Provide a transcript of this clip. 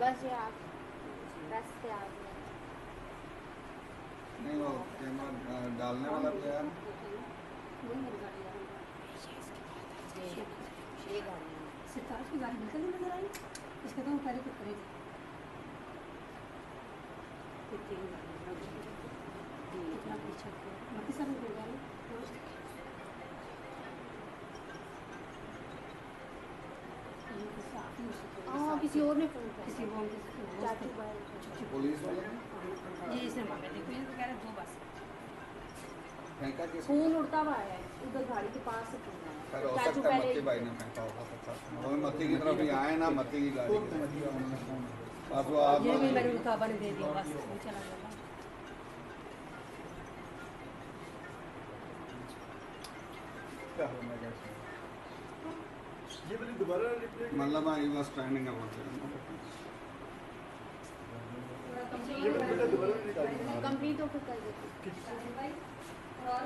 बस ये आप बस से आ गए। नहीं वो कैमरा डालने वाला तो यार ये गाड़ी सितार की गाड़ी निकल नजर आई। इसके तो पहले कुछ करेगी कितना पीछे बाकी सब निकल गया। हाँ किसी और ने फोन किया, किसी वो चाचू भाई पुलिस वाले ये इसने मांगा देखो ये तो कह रहे दो बस फेंका किस खून उड़ता हुआ है उधर गाड़ी के पास से खून आया। सर हो चाचू सकता है पहले मत्ती भाई ने फेंका होगा पता वो मत्ती की तरफ ही आए ना मत्ती की गाड़ी बस वो आप ये भी मेरे मुताबा ने दे दिया बस वो चला गया। ये वाली दोबारा रिप्लेट मतलब आई वाज स्टैंडिंग अबाउट ये वाली बेटा दोबारा निकाल कंप्लीट होकर कर देती। और